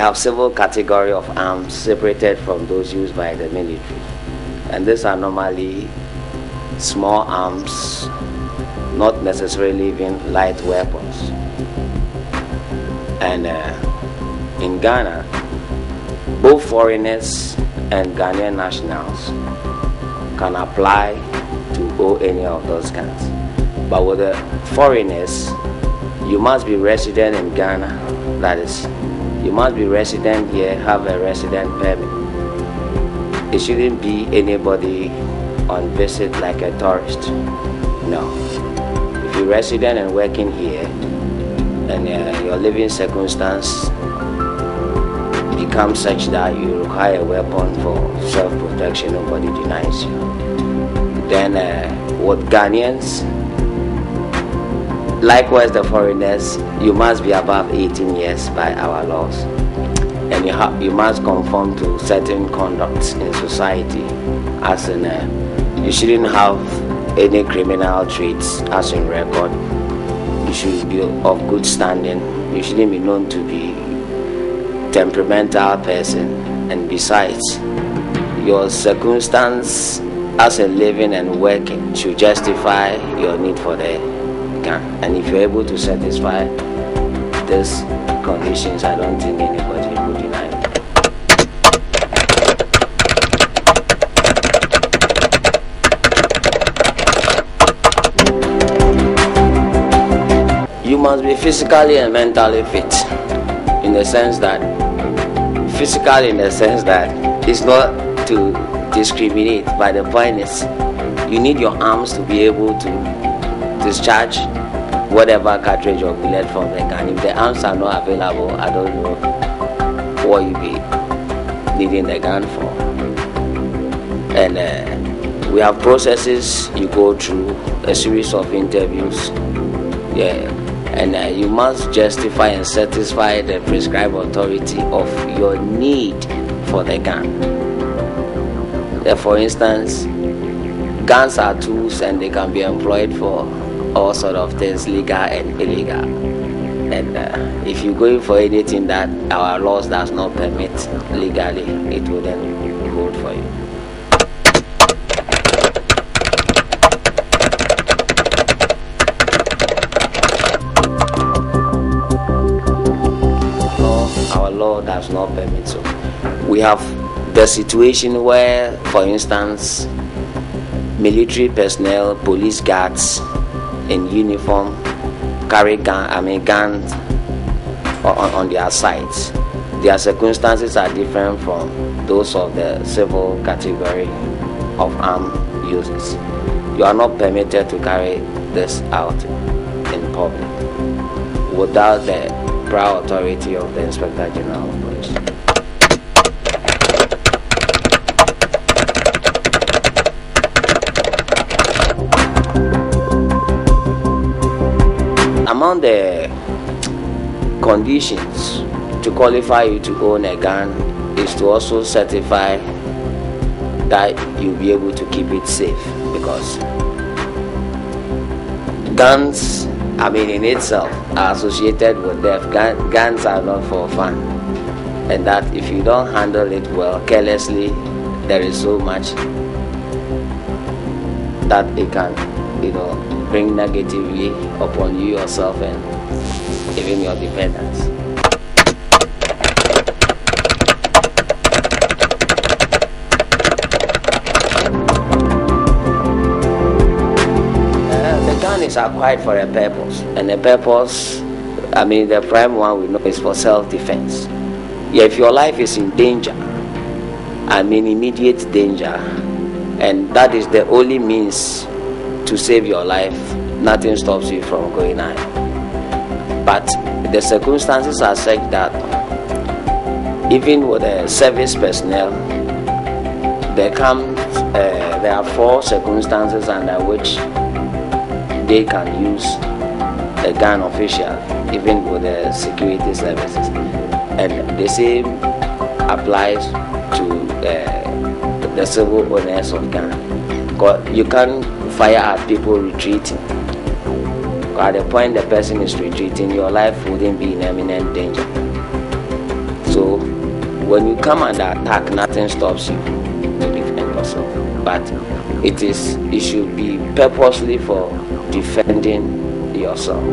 have civil category of arms separated from those used by the military, and these are normally small arms, not necessarily even light weapons. And in Ghana, both foreigners and Ghanaian nationals can apply to own any of those guns. But with the foreigners, you must be resident in Ghana. That is, you must be resident here, have a resident permit. It shouldn't be anybody on visit like a tourist. No. If you're resident and working here, and your living circumstance becomes such that you require a weapon for self-protection, nobody denies you. Then with Ghanaians, likewise the foreigners, you must be above 18 years by our laws, and you must conform to certain conducts in society, as in you shouldn't have any criminal traits as in record. You should be of good standing. You shouldn't be known to be temperamental person, and besides, your circumstance as a living and working should justify your need for the gun. And if you're able to satisfy these conditions, I don't think anybody would deny it. You must be physically and mentally fit, in the sense that it's not to discriminate, but the point is you need your arms to be able to discharge whatever cartridge or bullet from the gun. If the arms are not available, I don't know what you'll be needing the gun for. And we have processes you go through, a series of interviews, and you must justify and satisfy the prescribed authority of your need for the gun. For instance, guns are tools and they can be employed for all sort of things, legal and illegal. And if you're going for anything that our laws does not permit legally, it wouldn't hold for you. Our law does not permit so. We have the situation where, for instance, military personnel, police guards in uniform carry guns on their sides. Their circumstances are different from those of the civil category of armed users. You are not permitted to carry this out in public without the prior authority of the Inspector General of Police. Among the conditions to qualify you to own a gun is to also certify that you'll be able to keep it safe, because guns, in itself, are associated with death. Guns are not for fun, and that if you don't handle it well, carelessly, there is so much that it can, bring negatively upon you yourself and even your dependents. The gun is acquired for a purpose, and the purpose, the prime one we know is for self-defense. If your life is in danger, immediate danger, and that is the only means to save your life, nothing stops you from going on. But the circumstances are such that even with the service personnel, there are 4 circumstances under which they can use the gun official, even with the security services, and the same applies to the civil owners of gun. You can't fire at people retreating. At the point the person is retreating, your life wouldn't be in imminent danger. So when you come under attack, nothing stops you to defend yourself. But it should be purposely for defending yourself.